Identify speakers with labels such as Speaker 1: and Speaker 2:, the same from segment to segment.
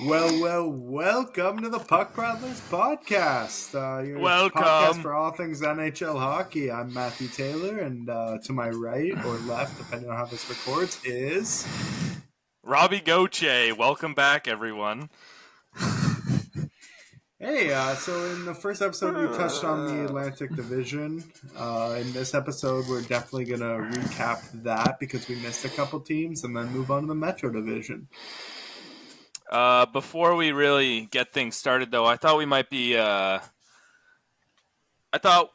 Speaker 1: Welcome to the Puck Rattlers podcast. Your podcast
Speaker 2: Welcome.
Speaker 1: for all things NHL hockey. I'm Matthew Taylor, and to my right or left, depending on how this records, is
Speaker 2: Robbie Goche. Welcome back, everyone.
Speaker 1: Hey. So in the first episode, we touched on the Atlantic Division. In this episode, we're definitely gonna recap that because we missed a couple teams, and then move on to the Metro Division.
Speaker 2: Before we really get things started, though, I thought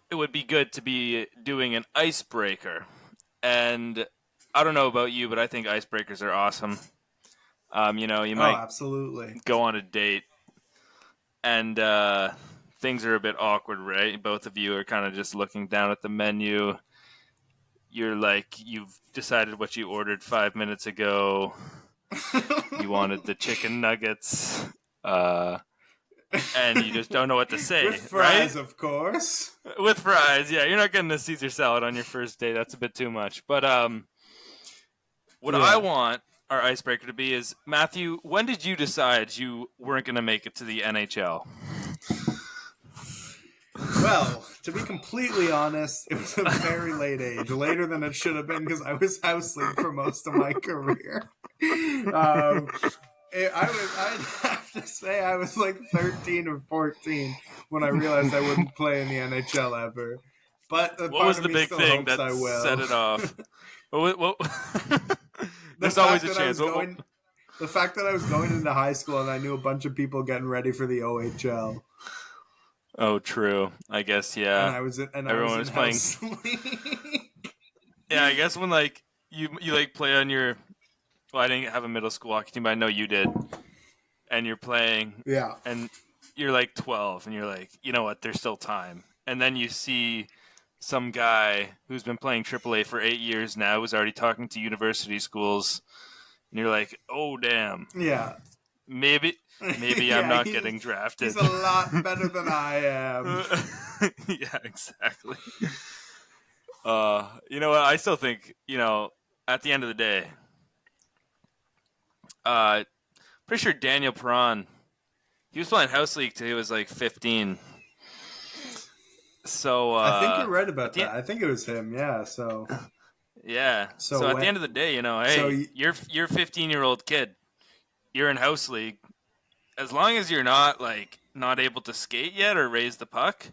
Speaker 2: it would be good to be doing an icebreaker. And I don't know about you, but I think icebreakers are awesome. You might
Speaker 1: absolutely
Speaker 2: go on a date, and things are a bit awkward, right? Both of you are kind of just looking down at the menu. You're like, you've decided what you ordered 5 minutes ago. You wanted the chicken nuggets, and you just don't know what to say.
Speaker 1: With fries,
Speaker 2: right?
Speaker 1: Of course.
Speaker 2: With fries, yeah. You're not getting a Caesar salad on your first date. That's a bit too much. But what I want our icebreaker to be is, Matthew, when did you decide you weren't going to make it to the NHL?
Speaker 1: Well, to be completely honest, it was a very late age, later than it should have been because I was house sleep for most of my career. I'd have to say I was like 13 or 14 when I realized I wouldn't play in the NHL ever. But
Speaker 2: what was the big thing that set it off? There's always a chance.
Speaker 1: The fact that I was going into high school and I knew a bunch of people getting ready for the OHL.
Speaker 2: Oh, true. I guess, yeah.
Speaker 1: And
Speaker 2: everyone was playing. Yeah, I guess when you play on your. Well, I didn't have a middle school hockey team, but I know you did. And you're playing.
Speaker 1: Yeah.
Speaker 2: And you're like 12, and you're like, you know what? There's still time. And then you see some guy who's been playing AAA for 8 years now, who's already talking to university schools, and you're like, oh damn.
Speaker 1: Yeah.
Speaker 2: Maybe yeah, I'm not getting drafted.
Speaker 1: He's a lot better than I am.
Speaker 2: Yeah, exactly. You know what? I still think, at the end of the day, pretty sure Daniel Perron, he was playing House League till he was like 15. So
Speaker 1: I think you're right about that. I think it was him. Yeah. So.
Speaker 2: Yeah. So at the end of the day, hey, you're a 15-year-old kid. You're in House League. As long as you're not able to skate yet or raise the puck,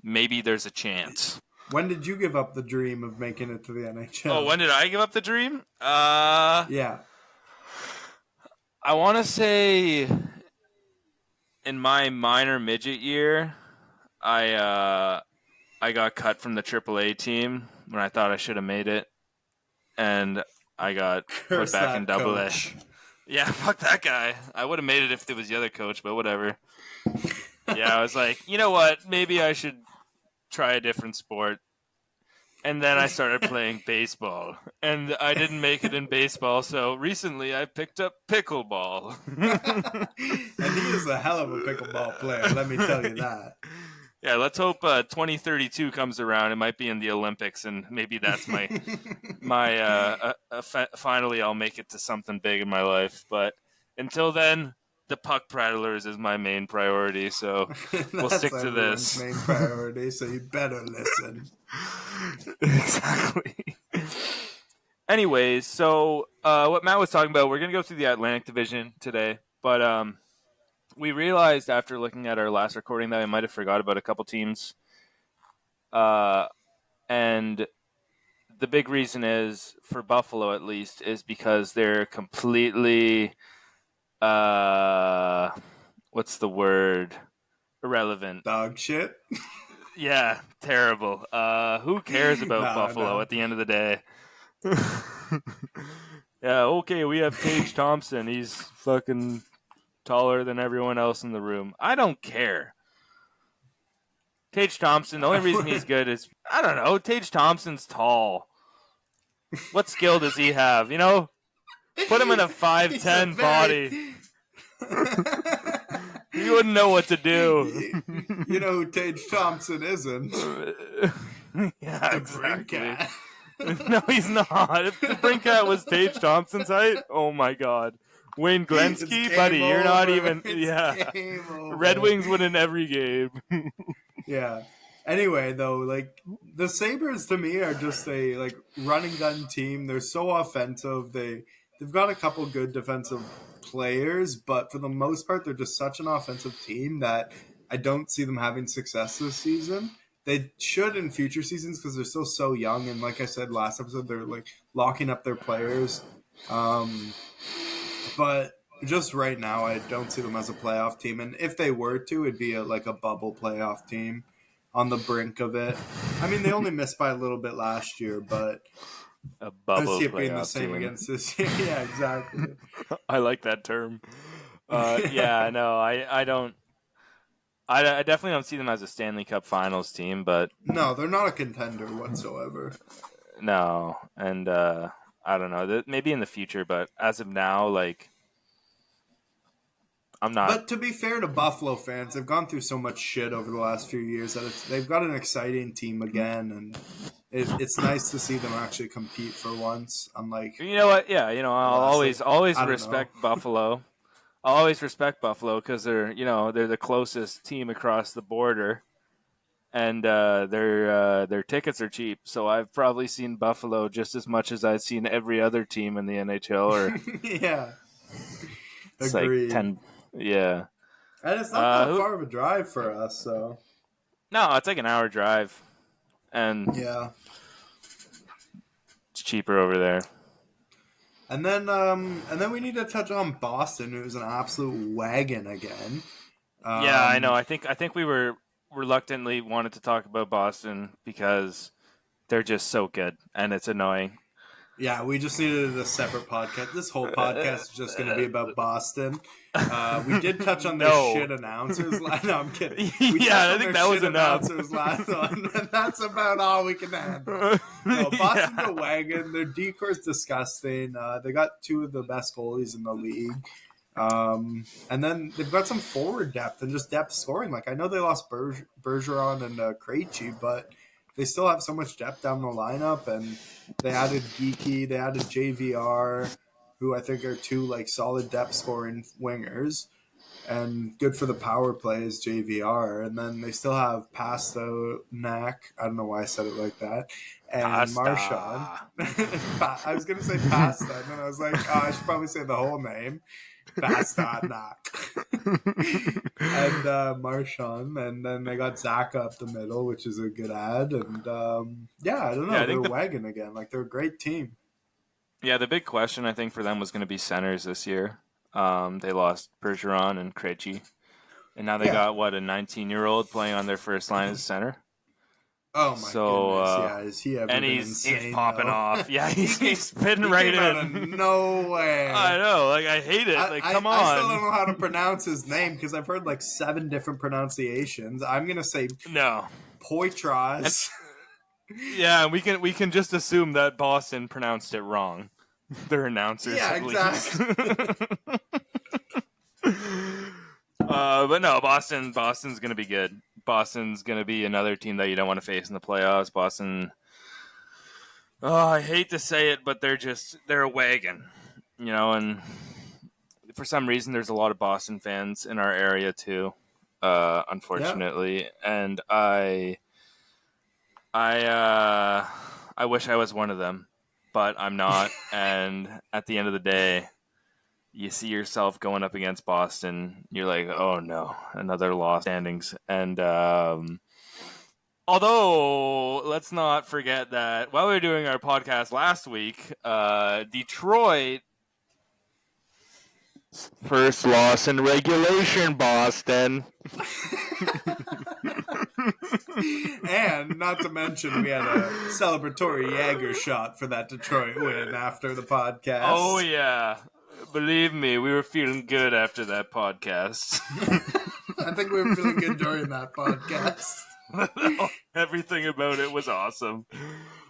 Speaker 2: maybe there's a chance.
Speaker 1: When did you give up the dream of making it to the NHL?
Speaker 2: Oh, when did I give up the dream?
Speaker 1: Yeah.
Speaker 2: I want to say in my minor midget year, I got cut from the AAA team when I thought I should have made it, and I got put back in AA. Yeah, fuck that guy. I would have made it if it was the other coach, but whatever. Yeah, I was like, you know what? Maybe I should try a different sport. And then I started playing baseball. And I didn't make it in baseball, so recently I picked up pickleball.
Speaker 1: And he is a hell of a pickleball player, let me tell you that.
Speaker 2: Yeah, let's hope 2032 comes around. It might be in the Olympics, and maybe that's my finally I'll make it to something big in my life. But until then, the Puck Prattlers is my main priority. So we'll stick to this.
Speaker 1: Main priority. So you better listen.
Speaker 2: Exactly. Anyways, so what Matt was talking about, we're gonna go through the Atlantic Division today, but we realized after looking at our last recording that we might have forgot about a couple teams. And the big reason is, for Buffalo at least, is because they're completely, what's the word? Irrelevant.
Speaker 1: Dog shit?
Speaker 2: Yeah, terrible. Who cares about Buffalo at the end of the day? Yeah, okay, we have Tage Thompson. He's fucking taller than everyone else in the room. I don't care. Tage Thompson, the only reason he's good is, I don't know, Tage Thompson's tall. What skill does he have? Put him in a 5'10" body. You wouldn't know what to do.
Speaker 1: You know who Tage Thompson isn't?
Speaker 2: Yeah, exactly. No, he's not. If the Brinkat was Tage Thompson's height, oh my god. Wayne
Speaker 1: It's
Speaker 2: Gretzky,
Speaker 1: game
Speaker 2: buddy, you're not
Speaker 1: over.
Speaker 2: even.
Speaker 1: It's
Speaker 2: Yeah,
Speaker 1: game over.
Speaker 2: Red Wings win in every game.
Speaker 1: Yeah. Anyway, though, like the Sabres to me are just a like run and gun team. They're so offensive. They've got a couple good defensive players, but for the most part, they're just such an offensive team that I don't see them having success this season. They should in future seasons because they're still so young. And like I said last episode, they're like locking up their players. But just right now, I don't see them as a playoff team. And if they were to, it'd be like a bubble playoff team on the brink of it. I mean, they only missed by a little bit last year, but
Speaker 2: A
Speaker 1: I
Speaker 2: bubble
Speaker 1: see it being the
Speaker 2: playoff
Speaker 1: same
Speaker 2: team.
Speaker 1: against this year. Yeah, exactly.
Speaker 2: I like that term. Yeah, no, I don't. I definitely don't see them as a Stanley Cup Finals team, but
Speaker 1: No, they're not a contender whatsoever.
Speaker 2: no, and I don't know. Maybe in the future, but as of now, like I'm not.
Speaker 1: But to be fair to Buffalo fans, they've gone through so much shit over the last few years that they've got an exciting team again, and it's nice to see them actually compete for once. Unlike
Speaker 2: You know what? Yeah, I'll
Speaker 1: last,
Speaker 2: always
Speaker 1: I don't
Speaker 2: respect
Speaker 1: know.
Speaker 2: Buffalo. I'll always respect Buffalo because they're the closest team across the border, and their tickets are cheap. So I've probably seen Buffalo just as much as I've seen every other team in the NHL. Or
Speaker 1: Yeah,
Speaker 2: it's like
Speaker 1: agreed.
Speaker 2: 10. Yeah.
Speaker 1: And it's not that
Speaker 2: Who?
Speaker 1: far of a drive for us, so
Speaker 2: No, it's like an hour drive, and
Speaker 1: yeah.
Speaker 2: it's cheaper over there.
Speaker 1: And then we need to touch on Boston, who's an absolute wagon again.
Speaker 2: Yeah, I know.
Speaker 1: Um,
Speaker 2: I think we were reluctantly wanted to talk about Boston because they're just so good, and it's annoying.
Speaker 1: yeah, we just needed a separate podcast. This whole podcast is just going to be about Boston. We did touch on their
Speaker 2: No.
Speaker 1: shit announcers. No, I'm kidding. We touched
Speaker 2: Yeah, I
Speaker 1: on
Speaker 2: think
Speaker 1: their
Speaker 2: that was
Speaker 1: shit
Speaker 2: enough.
Speaker 1: announcers last one, and that's about all we can handle. No, Boston's
Speaker 2: Yeah.
Speaker 1: a wagon. Their decor's disgusting. They got two of the best goalies in the league. And then they've got some forward depth and just depth scoring. Like I know they lost Bergeron and Krejci, but they still have so much depth down the lineup. And they added Geeky, they added JVR, who I think are two like solid depth scoring wingers, and good for the power play is JVR. And then they still have Pasternak. I don't know why I said it like that. And Marchand.
Speaker 2: Pasta.
Speaker 1: I was gonna say pasta, and then I was like, oh, I should probably say the whole name. Pasternak. And Marchand, and then they got Zach up the middle, which is a good ad. And yeah, I don't know,
Speaker 2: Yeah, I
Speaker 1: they're
Speaker 2: think
Speaker 1: wagon again. Like they're a great team.
Speaker 2: the big question I think for them was going to be centers this year. They lost Bergeron and Krejci, and now they
Speaker 1: Yeah.
Speaker 2: got a 19-year-old playing on their first line as center.
Speaker 1: Oh my
Speaker 2: So,
Speaker 1: goodness, yeah. Is he ever
Speaker 2: and
Speaker 1: been
Speaker 2: he's
Speaker 1: insane?
Speaker 2: popping
Speaker 1: though?
Speaker 2: off. Yeah, he's fitting
Speaker 1: he
Speaker 2: right
Speaker 1: came out of
Speaker 2: in.
Speaker 1: nowhere.
Speaker 2: I know, like I hate it. Like, come on.
Speaker 1: I still don't know how to pronounce his name because I've heard like 7 different pronunciations. I'm gonna say
Speaker 2: No.
Speaker 1: Poitras.
Speaker 2: Yeah, we can just assume that Boston pronounced it wrong. Their announcers,
Speaker 1: Yeah,
Speaker 2: at
Speaker 1: exactly.
Speaker 2: least. But no, Boston's gonna be good. Boston's gonna be another team that you don't want to face in the playoffs. Boston. Oh, I hate to say it, but they're a wagon, and for some reason there's a lot of Boston fans in our area too. Unfortunately, and I wish I was one of them, but I'm not. And at the end of the day, you see yourself going up against Boston, you're like, oh no, another loss standings. And although, let's not forget that while we were doing our podcast last week, Detroit first loss in regulation, Boston.
Speaker 1: And not to mention, we had a celebratory Jaeger shot for that Detroit win after the podcast.
Speaker 2: Oh yeah. Believe me, we were feeling good after that podcast.
Speaker 1: I think we were feeling good during that podcast.
Speaker 2: Everything about it was awesome.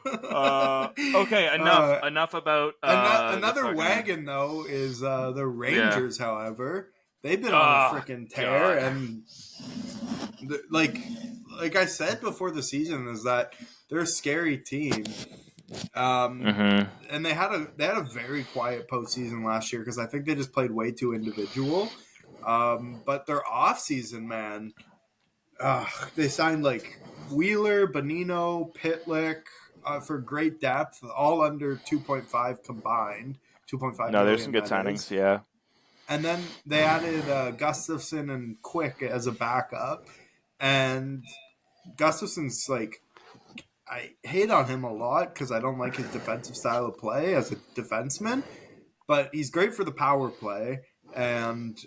Speaker 2: Okay, enough about
Speaker 1: another wagon though is the Rangers. However, they've been on a freaking tear,
Speaker 2: God.
Speaker 1: and like I said before the season, is that they're a scary team. Um,
Speaker 2: Mm-hmm.
Speaker 1: and they had a very quiet postseason last year because I think they just played way too individual. But their off season, man, they signed like Wheeler, Bonino, Pitlick for great depth, all under 2.5 combined, 2.5
Speaker 2: No, there's some
Speaker 1: million
Speaker 2: good
Speaker 1: that is.
Speaker 2: signings. Yeah.
Speaker 1: And then they added Gustafson and Quick as a backup. And Gustafson's like, I hate on him a lot because I don't like his defensive style of play as a defenseman, but he's great for the power play. And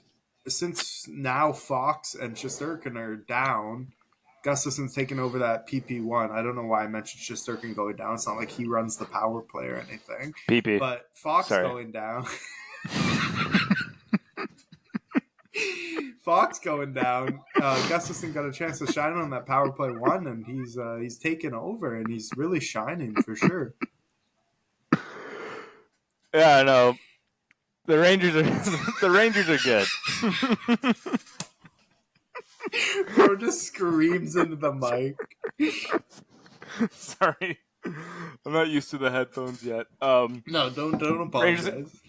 Speaker 1: since now Fox and Shesterkin are down, Gustafson's taken over that PP1. I don't know why I mentioned Shesterkin going down. It's not like he runs the power play or anything.
Speaker 2: PP.
Speaker 1: But Fox
Speaker 2: Sorry.
Speaker 1: going down. Fox going down. Gustafson got a chance to shine on that power play one, and he's taken over, and he's really shining for sure.
Speaker 2: Yeah, no. The Rangers are the Rangers are good.
Speaker 1: Bro just screams into the mic.
Speaker 2: Sorry, I'm not used to the headphones yet.
Speaker 1: No, don't
Speaker 2: Rangers,
Speaker 1: apologize.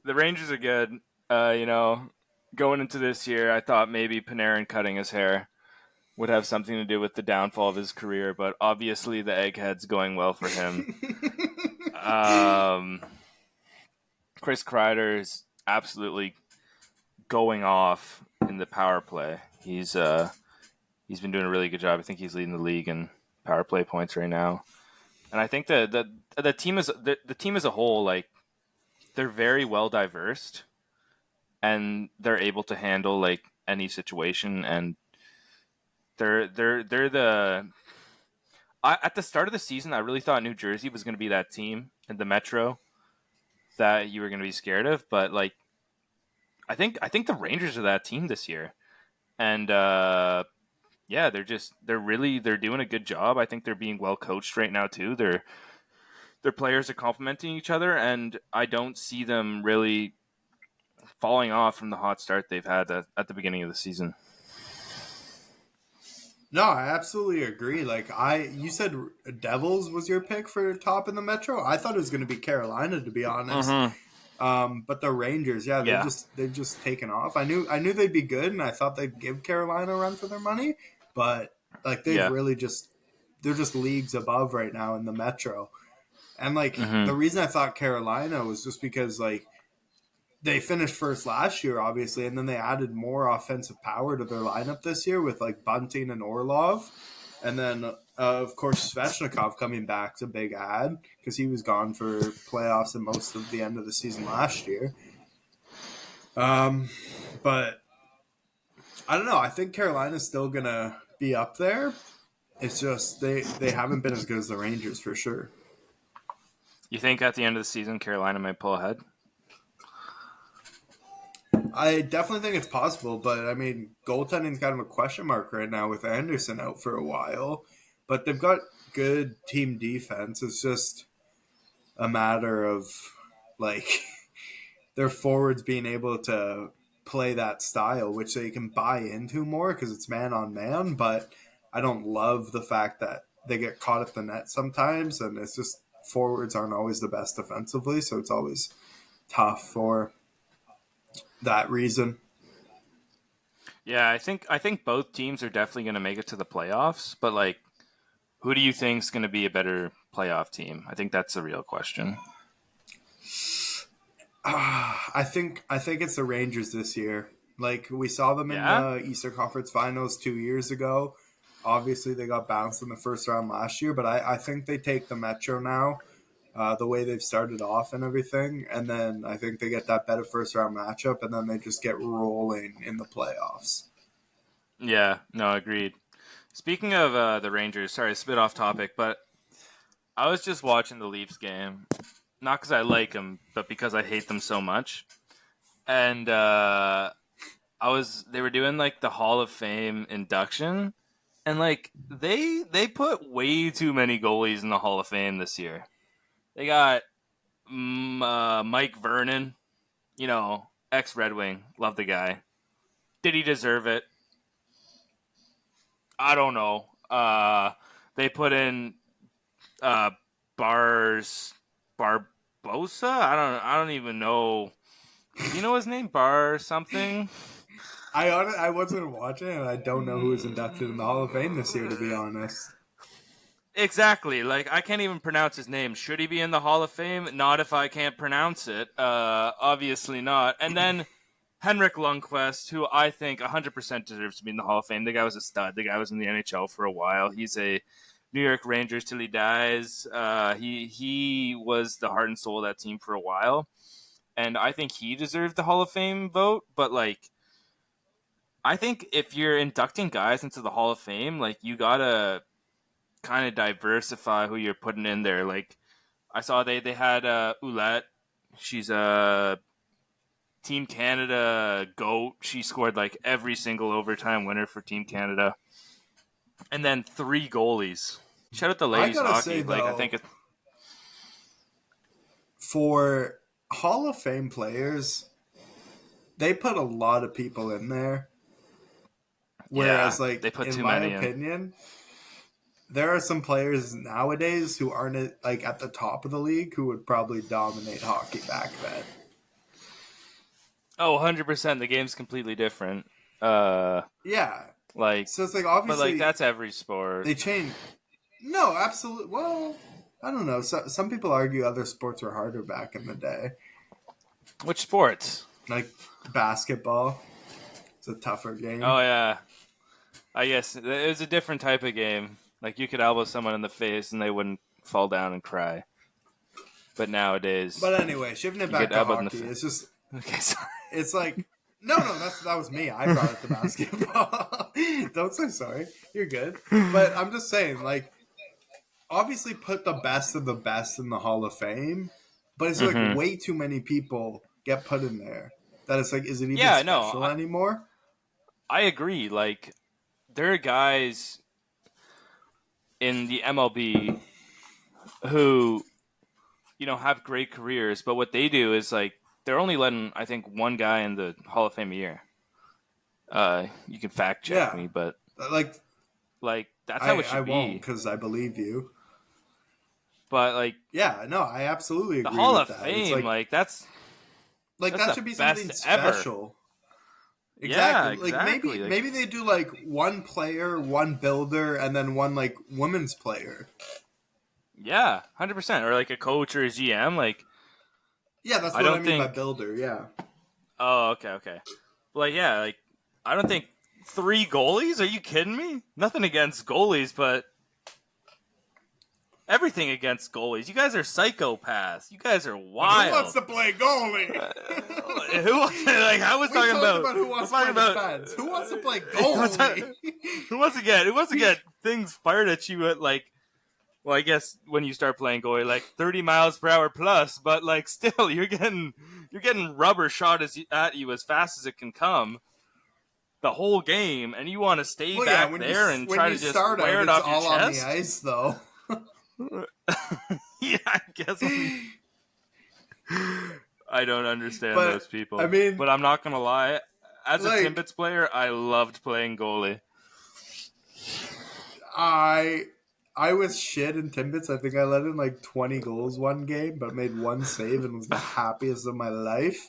Speaker 2: the Rangers are good. You know, going into this year, I thought maybe Panarin cutting his hair would have something to do with the downfall of his career, but obviously the egghead's going well for him. Chris Kreider is absolutely going off in the power play. He's been doing a really good job. I think he's leading the league in power play points right now. And I think the team is the team as a whole, like they're very well diversed, and they're able to handle like any situation. And they're the at the start of the season, I really thought New Jersey was going to be that team in the Metro that you were going to be scared of, but like I think the Rangers are that team this year, and yeah, they're doing a good job. I think they're being well coached right now too. Their players are complementing each other, and I don't see them really falling off from the hot start they've had at the beginning of the season.
Speaker 1: No, I absolutely agree. You said Devils was your pick for top in the Metro. I thought it was going to be Carolina, to be honest.
Speaker 2: Mm-hmm.
Speaker 1: But the Rangers, yeah,
Speaker 2: Yeah,
Speaker 1: they've just taken off. I knew they'd be good, and I thought they'd give Carolina a run for their money. But like they've
Speaker 2: yeah.
Speaker 1: really they're just leagues above right now in the Metro. And like
Speaker 2: Mm-hmm.
Speaker 1: the reason I thought Carolina was just because like they finished first last year, obviously, and then they added more offensive power to their lineup this year with like Bunting and Orlov, and then of course Svechnikov coming back to big add because he was gone for playoffs and most of the end of the season last year. But I don't know. I think Carolina's still gonna be up there. It's just they haven't been as good as the Rangers for sure.
Speaker 2: You think at the end of the season Carolina might pull ahead?
Speaker 1: I definitely think it's possible, but I mean, goaltending's kind of a question mark right now with Anderson out for a while. But they've got good team defense. It's just a matter of like their forwards being able to play that style, which they can buy into more because it's man on man. But I don't love the fact that they get caught at the net sometimes, and it's just forwards aren't always the best defensively, so it's always tough for that reason.
Speaker 2: Yeah, I think both teams are definitely going to make it to the playoffs, but like, who do you think's going to be a better playoff team? I think that's the real question.
Speaker 1: I think it's the Rangers this year. Like we saw them in
Speaker 2: Yeah,
Speaker 1: the Eastern Conference Finals 2 years ago. Obviously, they got bounced in the first round last year, but I think they take the Metro now. The way they've started off and everything, and then I think they get that better first round matchup, and then they just get rolling in the playoffs.
Speaker 2: yeah, no, agreed. Speaking of the Rangers, sorry, it's a bit off topic, but I was just watching the Leafs game, not because I like them, but because I hate them so much. And they were doing like the Hall of Fame induction, and like they put way too many goalies in the Hall of Fame this year. They got Mike Vernon, ex Red Wing, love the guy. Did he deserve it? I don't know. They put in Barbosa. I don't even know. Do you know his name? Bar something.
Speaker 1: I wasn't watching, and I don't know who was inducted in the Hall of Fame this year, to be honest.
Speaker 2: Exactly. Like, I can't even pronounce his name. Should he be in the Hall of Fame? Not if I can't pronounce it. Obviously not. And then Henrik Lundqvist, who I think 100% deserves to be in the Hall of Fame. The guy was a stud. The guy was in the NHL for a while. He's a New York Rangers till he dies. He was the heart and soul of that team for a while. And I think he deserved the Hall of Fame vote. But, like, I think if you're inducting guys into the Hall of Fame, like, you gotta kind of diversify who you're putting in there. Like, I saw they had Oulette. She's a Team Canada GOAT. She scored like every single overtime winner for Team Canada. And then 3 goalies. Shout out to
Speaker 1: I
Speaker 2: ladies
Speaker 1: gotta
Speaker 2: hockey.
Speaker 1: say,
Speaker 2: Like, I
Speaker 1: though,
Speaker 2: think
Speaker 1: for Hall of Fame players, they put a lot of people in there.
Speaker 2: yeah,
Speaker 1: Whereas, like,
Speaker 2: they put
Speaker 1: in
Speaker 2: too
Speaker 1: my
Speaker 2: many in.
Speaker 1: opinion, there are some players nowadays who aren't like at the top of the league who would probably dominate hockey back then.
Speaker 2: Oh, 100%. The game's completely different.
Speaker 1: Yeah.
Speaker 2: Like,
Speaker 1: So it's like,
Speaker 2: but like
Speaker 1: obviously
Speaker 2: that's every sport.
Speaker 1: they changed. No, absolutely. Well, I don't know. Some people argue other sports were harder back in the day,
Speaker 2: Which sports?
Speaker 1: like basketball. It's a tougher game.
Speaker 2: Oh yeah, I guess it was a different type of game. Like, you could elbow someone in the face and they wouldn't fall down and cry. But nowadays,
Speaker 1: But anyway, shifting it
Speaker 2: you get
Speaker 1: back to
Speaker 2: elbowed in the
Speaker 1: hockey,
Speaker 2: face.
Speaker 1: it's just
Speaker 2: Okay, sorry.
Speaker 1: it's like no, that was me. I brought it to basketball. Don't say sorry. You're good. But I'm just saying, like, obviously put the best of the best in the Hall of Fame, but it's like
Speaker 2: Mm-hmm.
Speaker 1: way too many people get put in there that it's like, is it even
Speaker 2: Yeah, no,
Speaker 1: special anymore?
Speaker 2: I agree. Like, there are guys in the MLB who, have great careers, but what they do is, like, they're only letting, I think, one guy in the Hall of Fame a year. You can fact check
Speaker 1: Yeah,
Speaker 2: me, but
Speaker 1: like
Speaker 2: like that's how it
Speaker 1: I
Speaker 2: should
Speaker 1: won't
Speaker 2: be.
Speaker 1: because I believe you.
Speaker 2: But like
Speaker 1: Yeah, no, I absolutely
Speaker 2: the
Speaker 1: agree
Speaker 2: Hall
Speaker 1: with
Speaker 2: of
Speaker 1: that. It's
Speaker 2: Fame, like that's
Speaker 1: that
Speaker 2: the
Speaker 1: should be something
Speaker 2: best ever.
Speaker 1: special.
Speaker 2: Yeah,
Speaker 1: Exactly. Like
Speaker 2: exactly. Like,
Speaker 1: maybe they do like one player, one builder, and then one like women's player.
Speaker 2: yeah, 100%. Or like a coach or a GM. Like,
Speaker 1: Yeah, that's
Speaker 2: I
Speaker 1: what I
Speaker 2: don't
Speaker 1: mean by
Speaker 2: think.
Speaker 1: builder. Yeah.
Speaker 2: Oh, okay. Like, yeah, like I don't think 3 goalies. Are you kidding me? Nothing against goalies, but everything against goalies. You guys are psychopaths. You guys are
Speaker 1: But who wants
Speaker 2: wild.
Speaker 1: to play goalie?
Speaker 2: Who like I was
Speaker 1: We
Speaker 2: talking
Speaker 1: talked
Speaker 2: about?
Speaker 1: about who wants to play defense. Who wants to play goalie?
Speaker 2: Who wants to get things fired at you at like? Well, I guess when you start playing goalie, like 30 miles per hour plus, but like still, you're getting rubber shot at you as fast as it can come the whole game, and you want to stay
Speaker 1: Well, yeah.
Speaker 2: back there and
Speaker 1: When
Speaker 2: try
Speaker 1: you
Speaker 2: to just
Speaker 1: start
Speaker 2: wear
Speaker 1: out,
Speaker 2: it
Speaker 1: it's
Speaker 2: off your
Speaker 1: all on the
Speaker 2: chest.
Speaker 1: ice, though.
Speaker 2: Yeah, I guess. I don't understand
Speaker 1: But
Speaker 2: those people.
Speaker 1: I mean,
Speaker 2: But I'm not gonna lie. As a
Speaker 1: like
Speaker 2: Timbits player, I loved playing goalie.
Speaker 1: I was shit in Timbits. I think I let in like 20 goals one game, but made one save and was the happiest of my life.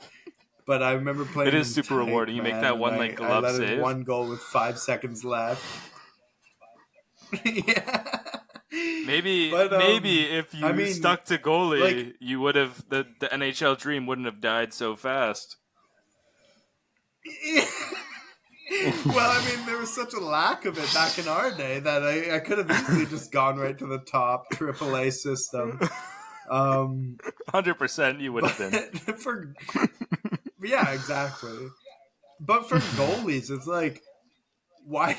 Speaker 1: But I remember
Speaker 2: It
Speaker 1: playing
Speaker 2: is
Speaker 1: in
Speaker 2: super
Speaker 1: Tyke,
Speaker 2: rewarding. You make
Speaker 1: man,
Speaker 2: that
Speaker 1: and
Speaker 2: one like
Speaker 1: I
Speaker 2: glove
Speaker 1: let in
Speaker 2: save.
Speaker 1: one goal with 5 seconds left. Yeah. But
Speaker 2: Maybe if you
Speaker 1: I mean,
Speaker 2: stuck to goalie,
Speaker 1: like,
Speaker 2: you would have the NHL dream wouldn't have died so fast.
Speaker 1: well, I mean, there was such a lack of it back in our day that I could have easily just gone right to the top AAA system.
Speaker 2: 100% you would
Speaker 1: But
Speaker 2: have been.
Speaker 1: yeah, exactly. But for goalies, it's like, why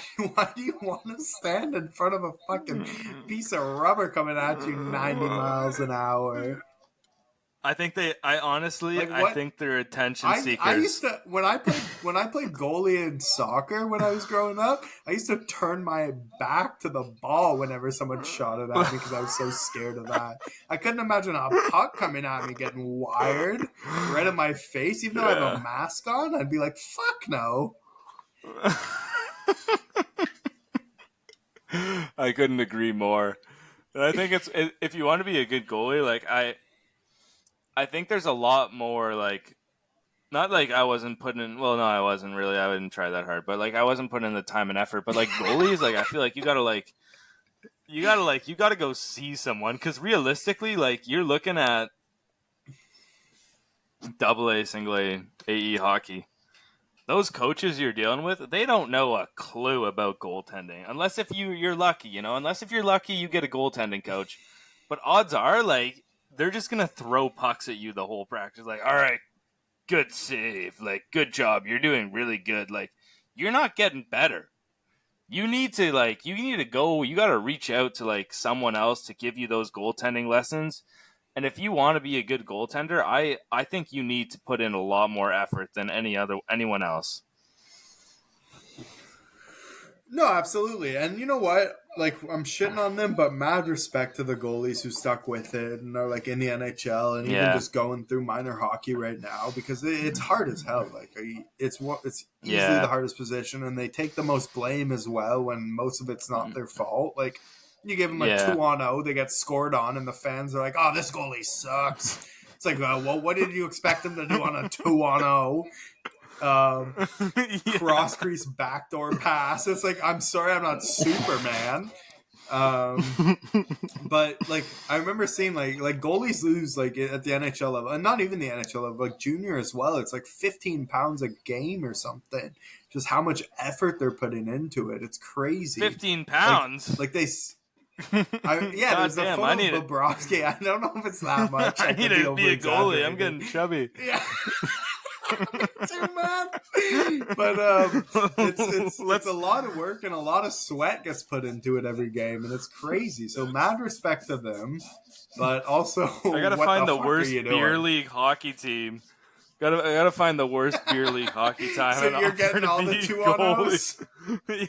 Speaker 1: do you want to stand in front of a fucking piece of rubber coming at you 90 miles an hour?
Speaker 2: I
Speaker 1: Like, what?
Speaker 2: think they're attention
Speaker 1: I used
Speaker 2: seekers.
Speaker 1: to when I played goalie in soccer when I was growing up. I used to turn my back to the ball whenever someone shot it at me because I was so scared of that. I couldn't imagine a puck coming at me getting wired right in my face, even though I have a
Speaker 2: Yeah.
Speaker 1: mask on. I'd be like, "Fuck no!"
Speaker 2: I couldn't agree more. And I think if you want to be a good goalie, like I think there's a lot more like not like I wasn't putting in. Well, no, I wasn't really. I wouldn't try that hard, but like I wasn't putting in the time and effort. But like goalies, like I feel like you gotta go see someone because realistically, like you're looking at double A, single A, AE hockey. Those coaches you're dealing with, they don't know a clue about goaltending unless if you're lucky, unless if you're lucky you get a goaltending coach. But odds are like they're just gonna throw pucks at you the whole practice. Like, all right, good save, like good job, you're doing really good. Like you're not getting better. You need to go. You got to reach out to like someone else to give you those goaltending lessons. And if you want to be a good goaltender, I think you need to put in a lot more effort than anyone else.
Speaker 1: No, absolutely. And you know what? Like, I'm shitting on them, but mad respect to the goalies who stuck with it and are like in the NHL and even
Speaker 2: Yeah,
Speaker 1: just going through minor hockey right now because it's hard as hell. Like, it's easily the
Speaker 2: yeah,
Speaker 1: hardest position, and they take the most blame as well when most of it's not their fault. Like, you give them a
Speaker 2: yeah,
Speaker 1: 2-0, they get scored on, and the fans are like, "Oh, this goalie sucks." It's like, well, what did you expect him to do on a 2-0?
Speaker 2: yeah.
Speaker 1: Cross crease backdoor pass. It's like, I'm sorry, I'm not Superman. But like I remember seeing like goalies lose like at the NHL level, and not even the NHL level, like junior as well. It's like 15 pounds a game or something. Just how much effort they're putting into it. It's crazy.
Speaker 2: 15
Speaker 1: Like
Speaker 2: pounds.
Speaker 1: like they. Yeah,
Speaker 2: God
Speaker 1: there's a
Speaker 2: damn! I
Speaker 1: photo
Speaker 2: need
Speaker 1: of
Speaker 2: it.
Speaker 1: Bobrovsky. I don't know if it's that much.
Speaker 2: I
Speaker 1: I
Speaker 2: need
Speaker 1: could be
Speaker 2: to
Speaker 1: over
Speaker 2: be a goalie. I'm
Speaker 1: exaggerating.
Speaker 2: getting chubby.
Speaker 1: Yeah. Too, man. But it's a
Speaker 2: Let's.
Speaker 1: lot of work and a lot of sweat gets put into it every game, and it's crazy. So mad respect to them, but also
Speaker 2: I gotta
Speaker 1: what the
Speaker 2: find the
Speaker 1: fuck are
Speaker 2: worst
Speaker 1: you
Speaker 2: beer
Speaker 1: doing?
Speaker 2: league hockey team. I gotta find the worst beer league hockey time
Speaker 1: So
Speaker 2: and
Speaker 1: you're
Speaker 2: offer
Speaker 1: getting
Speaker 2: to
Speaker 1: all the
Speaker 2: be
Speaker 1: two on
Speaker 2: goalie.
Speaker 1: O's.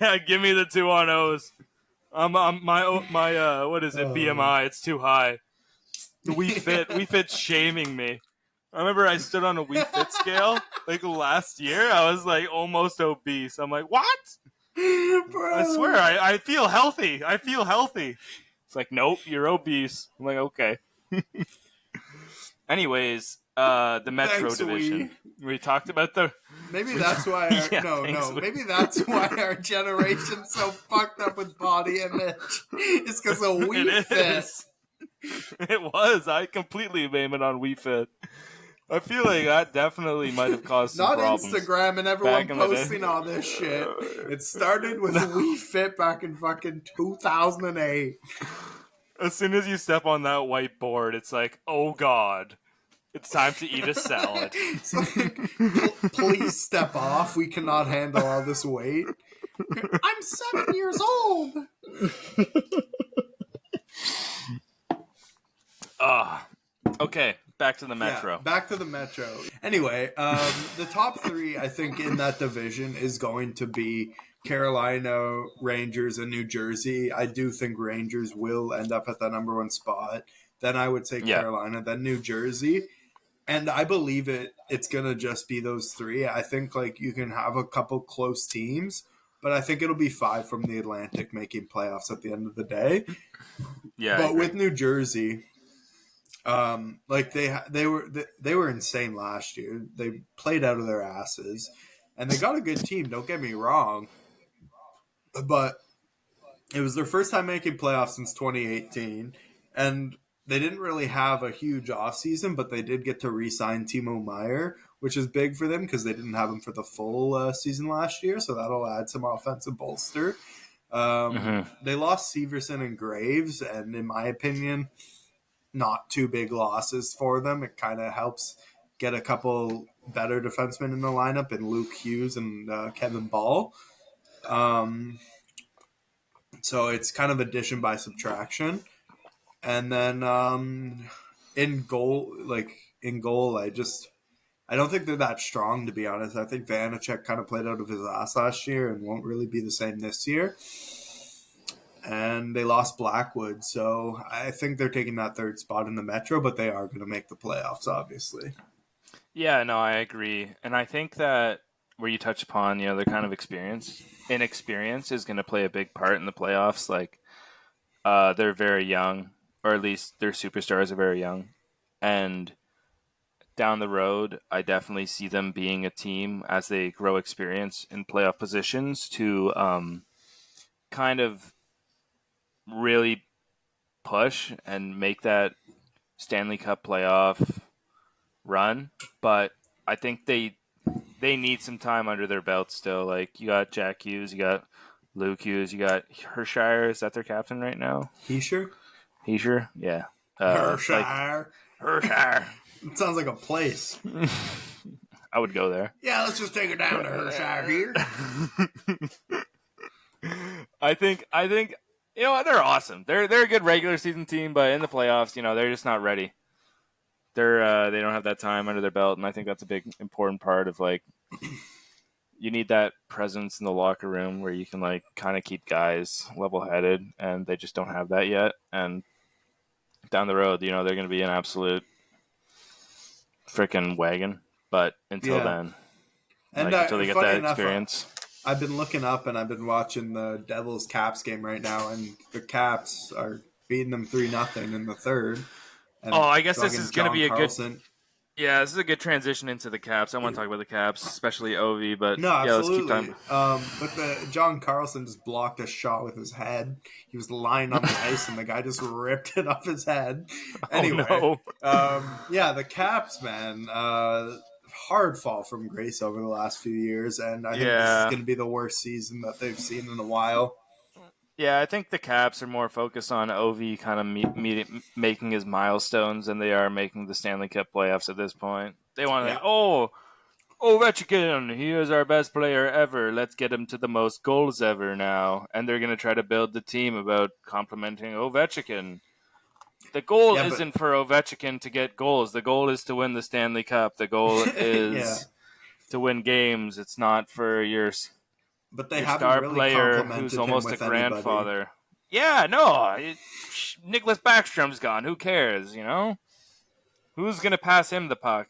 Speaker 2: Yeah, give me the 2-on-O's. My what is it?
Speaker 1: Oh.
Speaker 2: BMI. It's too high. The We Fit shaming me. I remember I stood on a We Fit scale like last year. I was like almost obese. I'm like, what? I swear,
Speaker 1: Bro.
Speaker 2: I feel healthy. I feel healthy. It's like, nope, you're obese. I'm like, okay. Anyways, the Metro
Speaker 1: Thanks,
Speaker 2: Division.
Speaker 1: we.
Speaker 2: We talked about the.
Speaker 1: Maybe that's why our
Speaker 2: Yeah,
Speaker 1: no
Speaker 2: thanks.
Speaker 1: no. Maybe that's why our generation's so fucked up with body image. It's because of We
Speaker 2: It
Speaker 1: Fit.
Speaker 2: is. It was. I completely blame it on We Fit. I feel like that definitely might have caused some
Speaker 1: Not
Speaker 2: problems
Speaker 1: Instagram and everyone
Speaker 2: back in the
Speaker 1: posting
Speaker 2: day.
Speaker 1: all this shit. It started with
Speaker 2: No.
Speaker 1: We Fit back in fucking 2008.
Speaker 2: As soon as you step on that whiteboard, it's like, oh god, it's time to eat a salad.
Speaker 1: It's like, please step off. We cannot handle all this weight. I'm 7 years old.
Speaker 2: Ah, okay. Back to the
Speaker 1: Yeah,
Speaker 2: Metro.
Speaker 1: back to the Metro. Anyway, the top three, I think, in that division is going to be Carolina, Rangers, and New Jersey. I do think Rangers will end up at the number one spot. Then I would say
Speaker 2: Yeah,
Speaker 1: Carolina, then New Jersey. And I believe it's gonna just be those three. I think like you can have a couple close teams, but I think it'll be five from the Atlantic making playoffs at the end of the day.
Speaker 2: yeah, I
Speaker 1: But
Speaker 2: agree.
Speaker 1: with New Jersey, like they were insane last year. They played out of their asses, and they got a good team. Don't get me wrong, but it was their first time making playoffs since 2018, and they didn't really have a huge offseason, but they did get to re-sign Timo Meyer, which is big for them because they didn't have him for the full season last year, so that'll add some offensive bolster.
Speaker 2: Mm-hmm.
Speaker 1: They lost Severson and Graves, and in my opinion, not too big losses for them. It kind of helps get a couple better defensemen in the lineup in Luke Hughes and Kevin Ball. Um, so it's kind of addition by subtraction. And then in goal, I don't think they're that strong, to be honest. I think Vanacek kind of played out of his ass last year and won't really be the same this year. And they lost Blackwood, so I think they're taking that third spot in the Metro, but they are going to make the playoffs, obviously.
Speaker 2: Yeah, no, I agree, and I think that where you touch upon, the kind of inexperience is going to play a big part in the playoffs. Like, They're very young, or at least their superstars are very young. And down the road, I definitely see them being a team as they grow experience in playoff positions to kind of really push and make that Stanley Cup playoff run. But I think they need some time under their belt still. Like you got Jack Hughes, you got Luke Hughes, you got Hershire. Is that their captain right now?
Speaker 1: Heisher?
Speaker 2: Heisher, yeah. Like
Speaker 1: Hershire.
Speaker 2: Hershire.
Speaker 1: It sounds like a place.
Speaker 2: I would go there.
Speaker 1: Yeah, let's just take it down to Hershire here.
Speaker 2: I think you know what, they're awesome. They're a good regular season team, but in the playoffs, you know, they're just not ready. They don't have that time under their belt, and I think that's a big important part of like you need that presence in the locker room where you can like kind of keep guys level headed, and they just don't have that yet. And down the road, you know, they're going to be an absolute freaking wagon. But until
Speaker 1: Yeah.
Speaker 2: then,
Speaker 1: And
Speaker 2: like until they get
Speaker 1: funny
Speaker 2: that
Speaker 1: enough,
Speaker 2: experience.
Speaker 1: I've been looking up and I've been watching the Devils Caps game right now, and the Caps are beating them 3-0 in the third. And
Speaker 2: Oh, I guess this
Speaker 1: fucking
Speaker 2: is going to
Speaker 1: John
Speaker 2: be a good.
Speaker 1: Carlson.
Speaker 2: Yeah, this is a good transition into the Caps. I want to talk about the Caps, especially Ovi. But
Speaker 1: No,
Speaker 2: yeah, let's keep
Speaker 1: absolutely.
Speaker 2: talking.
Speaker 1: But the John Carlson just blocked a shot with his head. He was lying on the ice, and the guy just ripped it off his head. Anyway,
Speaker 2: Oh no!
Speaker 1: yeah, the Caps, man, hard fall from grace over the last few years, and I think this is
Speaker 2: Yeah,
Speaker 1: going to be the worst season that they've seen in a while.
Speaker 2: yeah. I think the Caps are more focused on Ovi kind of making his milestones than they are making the Stanley Cup playoffs at this point. They want to
Speaker 1: Yeah,
Speaker 2: like, oh, Ovechkin, he is our best player ever. Let's get him to the most goals ever now. And they're going to try to build the team about complimenting Ovechkin. The goal
Speaker 1: yeah, but
Speaker 2: isn't for Ovechkin to get goals. The goal is to win the Stanley Cup. The goal
Speaker 1: yeah,
Speaker 2: is to win games. It's not for
Speaker 1: but they
Speaker 2: your
Speaker 1: haven't
Speaker 2: star
Speaker 1: really
Speaker 2: player who's
Speaker 1: complimented him
Speaker 2: almost a
Speaker 1: with anybody.
Speaker 2: grandfather. Yeah, no. Nicholas Backstrom's gone. Who cares, you know? Who's going to pass him the puck?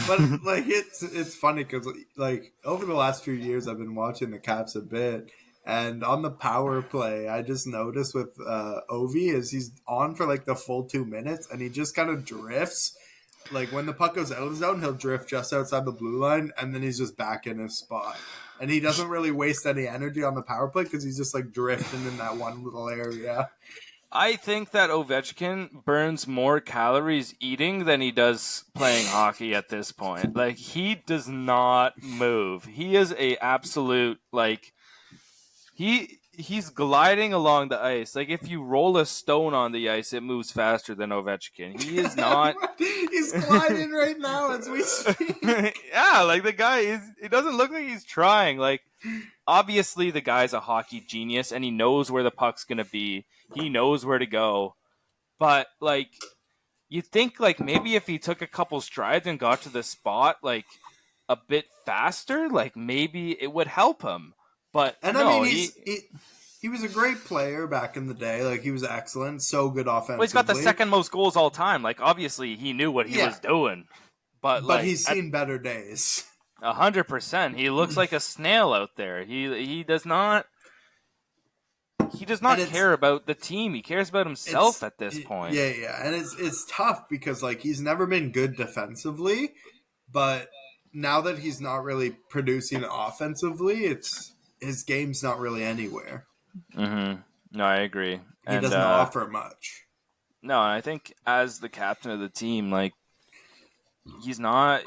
Speaker 1: But like it's funny because like over the last few years I've been watching the Caps a bit, and on the power play I just noticed with Ovi is he's on for like the full 2 minutes and he just kind of drifts. Like when the puck goes out of the zone, he'll drift just outside the blue line, and then he's just back in his spot. And he doesn't really waste any energy on the power play because he's just like drifting in that one little area.
Speaker 2: I think that Ovechkin burns more calories eating than he does playing hockey at this point. Like he does not move. He is a absolute like he's gliding along the ice. Like if you roll a stone on the ice, it moves faster than Ovechkin. He is not.
Speaker 1: He's gliding right now as we speak.
Speaker 2: Yeah, like the guy is. It doesn't look like he's trying. Like obviously the guy's a hockey genius and he knows where the puck's gonna be. He knows where to go. But like you think like maybe if he took a couple strides and got to the spot like a bit faster, like maybe it would help him. But
Speaker 1: And I
Speaker 2: no,
Speaker 1: mean, he was a great player back in the day. Like he was excellent, so good
Speaker 2: well, he's got the
Speaker 1: offensively.
Speaker 2: second most goals all time. Like obviously he knew what he
Speaker 1: Yeah,
Speaker 2: was doing. But
Speaker 1: but
Speaker 2: like
Speaker 1: he's
Speaker 2: at
Speaker 1: seen better days.
Speaker 2: 100%, he looks like a snail out there. He does
Speaker 1: And
Speaker 2: not care about the team. He cares about himself
Speaker 1: it's
Speaker 2: at this point.
Speaker 1: yeah, and it's tough because like he's never been good defensively, but now that he's not really producing offensively, it's his game's not really anywhere.
Speaker 2: Mm-hmm. No, I agree.
Speaker 1: He
Speaker 2: And
Speaker 1: doesn't offer much.
Speaker 2: no, I think as the captain of the team, like he's not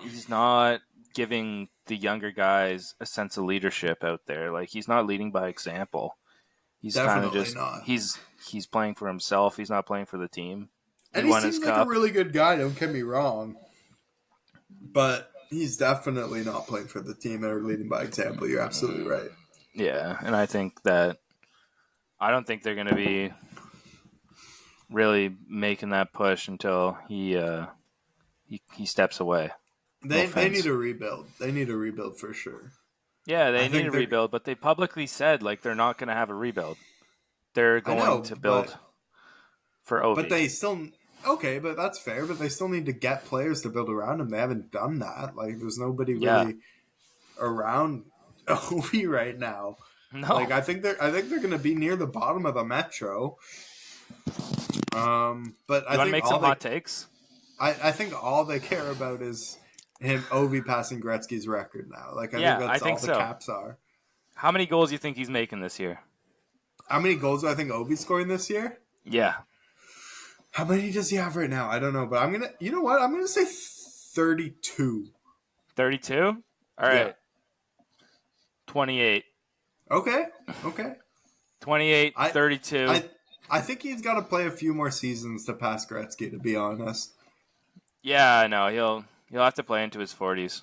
Speaker 2: giving the younger guys a sense of leadership out there. Like he's not leading by example. He's kind of
Speaker 1: Definitely
Speaker 2: just
Speaker 1: not.
Speaker 2: he's playing for himself. He's not playing for the team. He
Speaker 1: And he
Speaker 2: won his
Speaker 1: seems like a
Speaker 2: cup.
Speaker 1: really good guy. Don't get me wrong, but he's definitely not playing for the team or leading by example. You're absolutely right.
Speaker 2: Yeah, and I don't think they're going to be really making that push until he steps away. No
Speaker 1: They need
Speaker 2: offense.
Speaker 1: a rebuild. They need a rebuild for sure.
Speaker 2: Yeah,
Speaker 1: I
Speaker 2: they need
Speaker 1: think
Speaker 2: a
Speaker 1: they're.
Speaker 2: rebuild, but they publicly said like they're not going to have a rebuild. They're
Speaker 1: I
Speaker 2: going
Speaker 1: know,
Speaker 2: to build for
Speaker 1: but
Speaker 2: Ovi.
Speaker 1: they still okay, but that's fair. But they still need to get players to build around him. They haven't done that. Like, there's nobody
Speaker 2: Yeah.
Speaker 1: really around Ovi right now.
Speaker 2: No.
Speaker 1: I think they're going to be near the bottom of the Metro. But
Speaker 2: You want to make some hot takes?
Speaker 1: I think all they care about is him Ovi passing Gretzky's record now. Like I think
Speaker 2: Yeah, I
Speaker 1: that's all
Speaker 2: think
Speaker 1: the
Speaker 2: so.
Speaker 1: Caps are.
Speaker 2: How many goals do you think he's making this year?
Speaker 1: How many goals do I think Ovi's scoring this year?
Speaker 2: Yeah.
Speaker 1: How many does he have right now? I don't know, but you know what? I'm gonna say 32.
Speaker 2: 32? All
Speaker 1: Yeah.
Speaker 2: right. 28.
Speaker 1: Okay. Okay.
Speaker 2: 28,
Speaker 1: I
Speaker 2: 32.
Speaker 1: I think he's got to play a few more seasons to pass Gretzky. To be honest.
Speaker 2: Yeah, I know. He'll have to play into his 40s.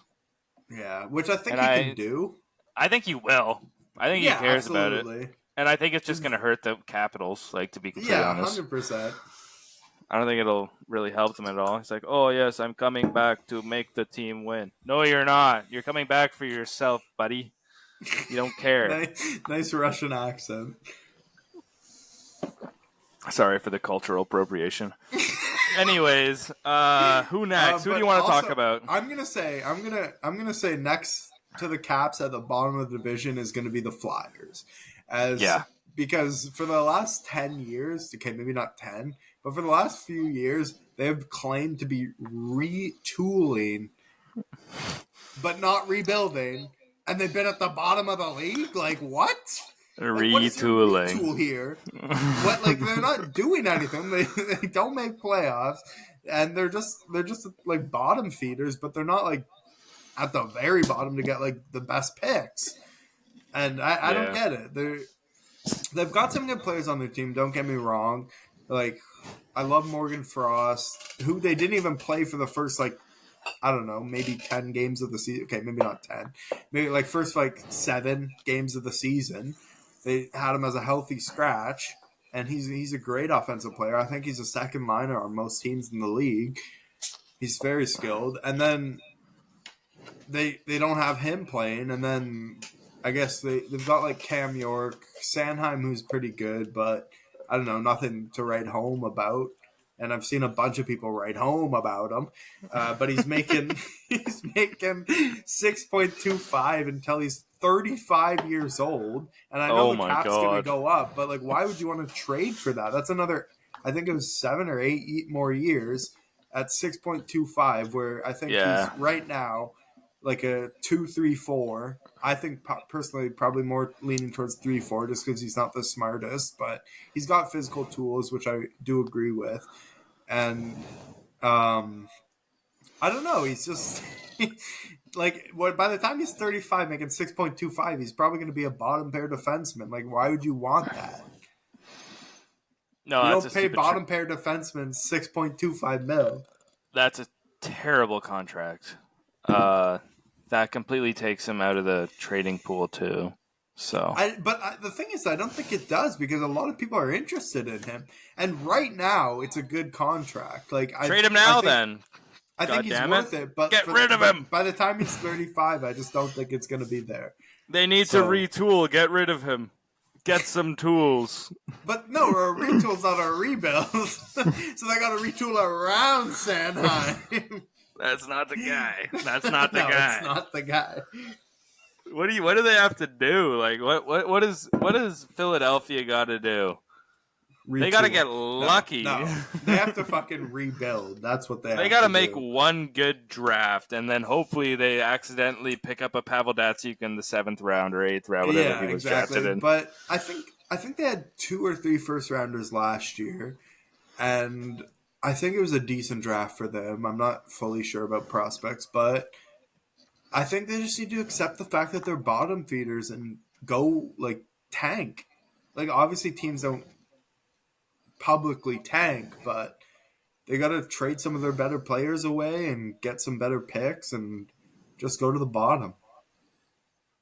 Speaker 1: Yeah, which I think
Speaker 2: And
Speaker 1: he can do.
Speaker 2: I think he will. I think he
Speaker 1: Yeah,
Speaker 2: cares about it.
Speaker 1: absolutely.
Speaker 2: And I think it's just going to hurt the Capitals, like, to be completely
Speaker 1: Yeah,
Speaker 2: honest.
Speaker 1: 100%.
Speaker 2: I don't think it'll really help them at all. He's like, oh, yes, I'm coming back to make the team win. No, you're not. You're coming back for yourself, buddy. You don't care.
Speaker 1: Nice Russian accent.
Speaker 2: Sorry for the cultural appropriation. Anyways, who next? Who do you want to talk about?
Speaker 1: I'm gonna say next to the Caps at the bottom of the division is gonna be the Flyers, because for the last 10 years, okay, maybe not 10, but for the last few years, they have claimed to be retooling, but not rebuilding, and they've been at the bottom of the league. Like what? Like, what is your
Speaker 2: Retooling.
Speaker 1: retool here? What, like, they're not doing anything. They don't make playoffs, and they're just like bottom feeders, but they're not like at the very bottom to get like the best picks. And I don't get it. They've got some good players on their team. Don't get me wrong. Like, I love Morgan Frost, who they didn't even play for the first, like, I don't know, maybe 10 games of the season. Okay, maybe not 10. Maybe like first like 7 games of the season. They had him as a healthy scratch, and he's a great offensive player. I think he's a second liner on most teams in the league. He's very skilled. And then they don't have him playing, and then I guess they've got like Cam York, Sanheim, who's pretty good, but I don't know, nothing to write home about. And I've seen a bunch of people write home about him, but he's making he's making 6.25 until he's 35 years old. And I know the cap's going to go up, but like, why would you want to trade for that? That's another, I think it was 7 or 8 more years at 6.25, where I think he's right now like a 2-3-4. I think personally probably more leaning towards 3-4 just because he's not the smartest, but he's got physical tools, which I do agree with. And I don't know, he's just like, by the time he's 35 making 6.25, he's probably going to be a bottom pair defenseman. Like, why would you want that?
Speaker 2: No,
Speaker 1: you don't pay bottom pair defensemen 6.25 mil.
Speaker 2: That's a terrible contract. That completely takes him out of the trading pool too. So,
Speaker 1: the thing is, I don't think it does, because a lot of people are interested in him, and right now it's a good contract. Like,
Speaker 2: trade him now, then.
Speaker 1: I think he's worth it, but
Speaker 2: get rid of him.
Speaker 1: By the time he's 35, I just don't think it's going to be there.
Speaker 2: They need to retool. Get rid of him. Get some tools.
Speaker 1: But no, a retool's not a rebuild. So they got to retool around Sanheim.
Speaker 2: That's not the guy. That's not the guy.
Speaker 1: It's not the guy.
Speaker 2: What do they have to do? Like, what does Philadelphia got to do? Retool. They got to get lucky.
Speaker 1: No. They have to fucking rebuild. That's what they have to do.
Speaker 2: They got to make one good draft, and then hopefully they accidentally pick up a Pavel Datsyuk in the 7th round or 8th round, whatever he was drafted in.
Speaker 1: But I think they had 2 or 3 first rounders last year, and I think it was a decent draft for them. I'm not fully sure about prospects, but I think they just need to accept the fact that they're bottom feeders and go, like, tank. Like, obviously teams don't publicly tank, but they got to trade some of their better players away and get some better picks and just go to the bottom.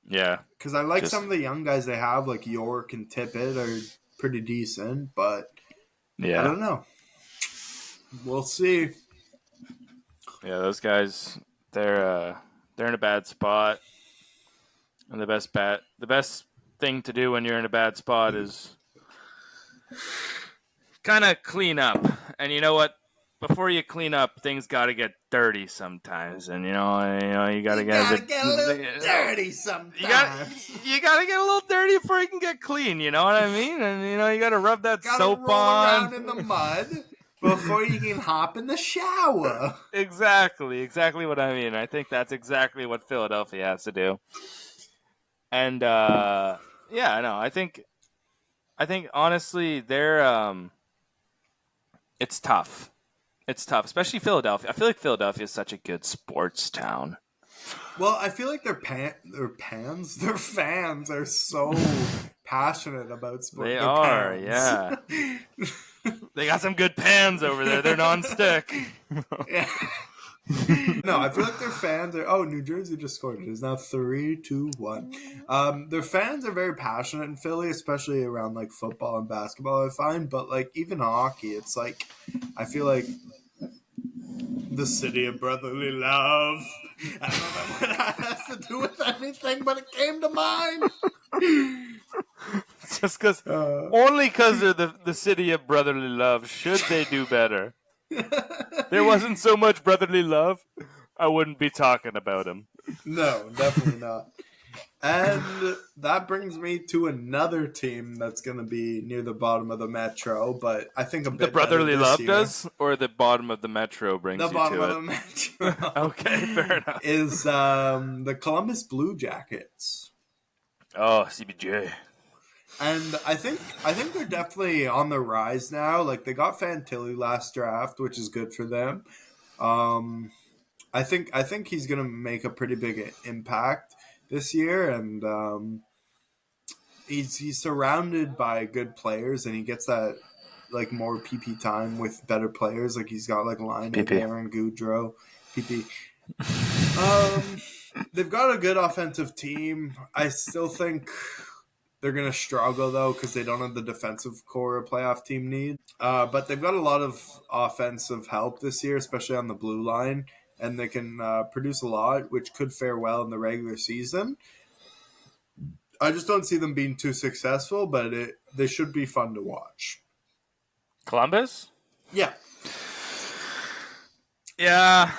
Speaker 2: Yeah.
Speaker 1: Because I like some of the young guys they have, like York and Tippett are pretty decent, but I don't know. We'll see.
Speaker 2: Yeah, those guys, they're in a bad spot. And the best thing to do when you're in a bad spot is kind of clean up. And you know what before you clean up, things got to get dirty sometimes, and you gotta
Speaker 1: You
Speaker 2: get
Speaker 1: gotta
Speaker 2: a bit.
Speaker 1: get a little dirty sometimes.
Speaker 2: You gotta get a little dirty before you can get clean. You know what I mean? And you gotta rub that
Speaker 1: Gotta
Speaker 2: soap
Speaker 1: roll
Speaker 2: on.
Speaker 1: around in the mud before you can hop in the shower.
Speaker 2: Exactly what I mean. I think that's exactly what Philadelphia has to do. And yeah, no, I think honestly, it's tough. It's tough, especially Philadelphia. I feel like Philadelphia is such a good sports town.
Speaker 1: Well, I feel like their fans are so passionate about sports.
Speaker 2: They
Speaker 1: Their
Speaker 2: are,
Speaker 1: pans.
Speaker 2: yeah. They got some good pans over there. They're non-stick.
Speaker 1: Yeah. No, I feel like their fans are. Oh, New Jersey just scored. It is now 3-2-1. Their fans are very passionate in Philly, especially around like football and basketball. I find, but like even hockey, it's like I feel like the city of brotherly love. I don't know what that has to do with anything, but it came to mind.
Speaker 2: Just because, only because they're the city of brotherly love, should they do better? There wasn't so much brotherly love, I wouldn't be talking about him.
Speaker 1: No, definitely not. And that brings me to another team that's going to be near the bottom of the Metro, but I think a bit
Speaker 2: the brotherly
Speaker 1: better this
Speaker 2: love
Speaker 1: year.
Speaker 2: does, or the bottom of the Metro brings
Speaker 1: The
Speaker 2: you
Speaker 1: bottom
Speaker 2: to
Speaker 1: of
Speaker 2: it.
Speaker 1: the Metro.
Speaker 2: Okay, fair enough.
Speaker 1: Is the Columbus Blue Jackets.
Speaker 2: Oh, CBJ.
Speaker 1: And I think they're definitely on the rise now. Like they got Fantilli last draft, which is good for them. I think he's gonna make a pretty big impact this year, and he's surrounded by good players, and he gets that like more PP time with better players. Like he's got like Line, Aaron Goudreau, PP. They've got a good offensive team. I still think they're going to struggle, though, because they don't have the defensive core a playoff team needs. But they've got a lot of offensive help this year, especially on the blue line, and they can produce a lot, which could fare well in the regular season. I just don't see them being too successful, but they should be fun to watch.
Speaker 2: Columbus?
Speaker 1: Yeah.
Speaker 2: Yeah.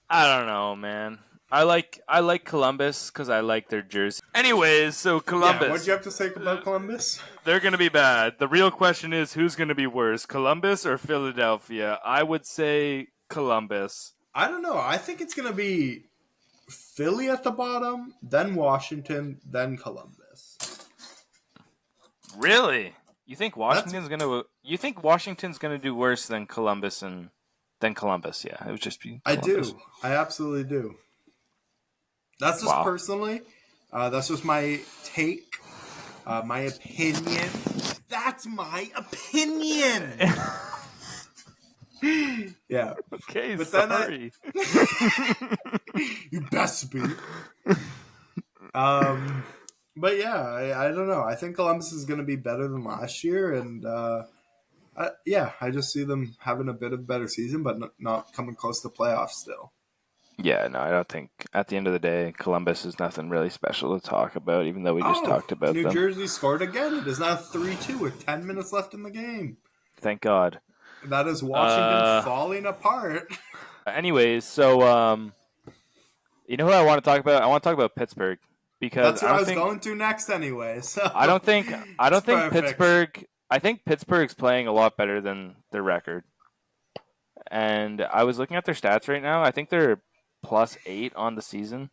Speaker 2: I don't know, man. I like Columbus because I like their jersey. Anyways, so Columbus.
Speaker 1: Yeah, what'd you have to say about Columbus?
Speaker 2: They're going to be bad. The real question is who's going to be worse, Columbus or Philadelphia? I would say Columbus.
Speaker 1: I don't know. I think it's going to be Philly at the bottom, then Washington, then Columbus.
Speaker 2: Really? You think Washington's going to? You think Washington's going to do worse than Columbus and than Columbus? Yeah, it would just be. Columbus.
Speaker 1: I do. I absolutely do. That's just personally. That's just my take, my opinion. That's my opinion. Yeah.
Speaker 2: Okay,
Speaker 1: but
Speaker 2: sorry.
Speaker 1: You best be. But yeah, I don't know. I think Columbus is going to be better than last year, and I just see them having a bit of a better season, but not coming close to playoffs still.
Speaker 2: Yeah, no, I don't think. At the end of the day, Columbus is nothing really special to talk about, even though we just talked about them.
Speaker 1: New Jersey scored again. It is now 3-2 with 10 minutes left in the game.
Speaker 2: Thank God.
Speaker 1: That is Washington falling apart.
Speaker 2: Anyways, so you know who I want to talk about? I want to talk about Pittsburgh because
Speaker 1: that's what I was going to next anyway. So
Speaker 2: I don't think Pittsburgh. I think Pittsburgh's playing a lot better than their record. And I was looking at their stats right now. I think they're +8 on the season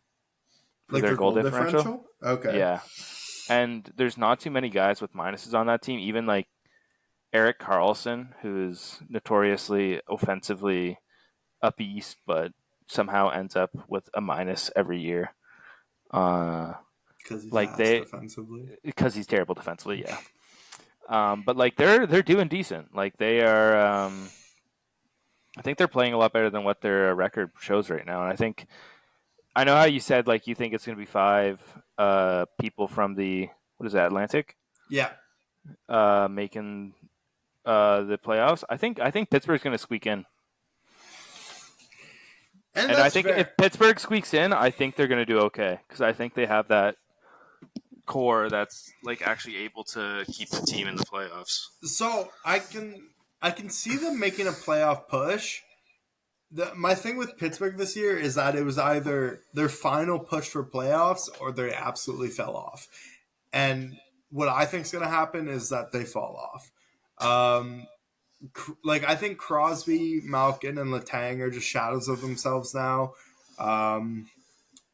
Speaker 2: for
Speaker 1: like
Speaker 2: their goal differential.
Speaker 1: Okay.
Speaker 2: Yeah. And there's not too many guys with minuses on that team. Even like Erik Karlsson, who's notoriously offensively a beast, but somehow ends up with a minus every year.
Speaker 1: Because
Speaker 2: he's terrible defensively, yeah. But like they're doing decent. Like they are. I think they're playing a lot better than what their record shows right now. And I know how you said like you think it's going to be 5 people from the Atlantic.
Speaker 1: Yeah.
Speaker 2: Making the playoffs. I think Pittsburgh's going to squeak in. And I think if Pittsburgh squeaks in, I think they're going to do okay because I think they have that core that's like actually able to keep the team in the playoffs.
Speaker 1: So I can I can see them making a playoff push. My thing with Pittsburgh this year is that it was either their final push for playoffs or they absolutely fell off. And what I think is going to happen is that they fall off. Like I think Crosby, Malkin, and Letang are just shadows of themselves now. And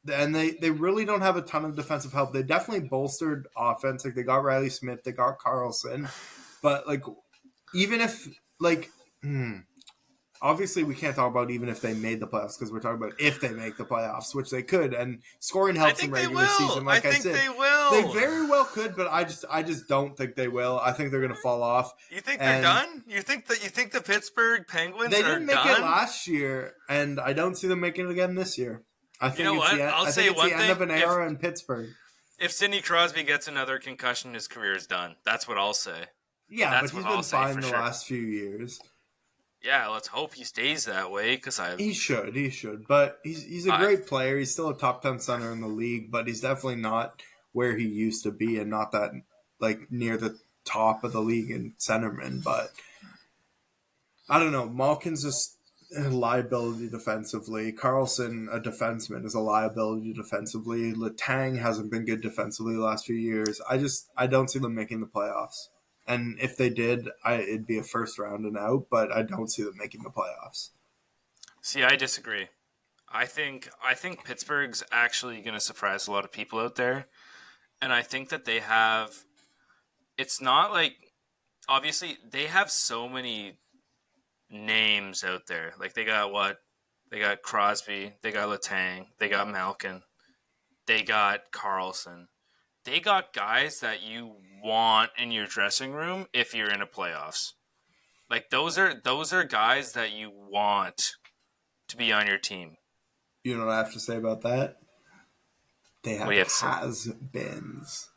Speaker 1: they really don't have a ton of defensive help. They definitely bolstered offense. Like they got Riley Smith, they got Carlson, but like even if like. Obviously, we can't talk about even if they made the playoffs because we're talking about if they make the playoffs, which they could, and scoring helps in regular season. Like I said,
Speaker 2: they will.
Speaker 1: They very well could, but I just don't think they will. I think they're going to fall off.
Speaker 2: You think they're done? You think the Pittsburgh Penguins
Speaker 1: they
Speaker 2: are
Speaker 1: didn't make
Speaker 2: done?
Speaker 1: it last year, and I don't see them making it again this year. I think it's the end of an era in Pittsburgh.
Speaker 2: If Sidney Crosby gets another concussion, his career is done. That's what I'll say.
Speaker 1: Yeah, but he's been fine the last few years.
Speaker 2: Yeah, let's hope he stays that way because
Speaker 1: he should. But he's a great player. He's still a top 10 center in the league, but he's definitely not where he used to be, and not that like near the top of the league in centerman. But I don't know. Malkin's just a liability defensively. Carlson, a defenseman, is a liability defensively. Letang hasn't been good defensively the last few years. I don't see them making the playoffs. And if they did, it'd be a first round and out, but I don't see them making the playoffs.
Speaker 2: See, I disagree. I think Pittsburgh's actually going to surprise a lot of people out there. And I think that they have... It's not like... Obviously, they have so many names out there. Like, they got what? They got Crosby. They got Letang. They got Malkin. They got Carlson. They got guys that you want in your dressing room if you're in a playoffs. Like those are guys that you want to be on your team.
Speaker 1: You know what I have to say about that? They have has-beens.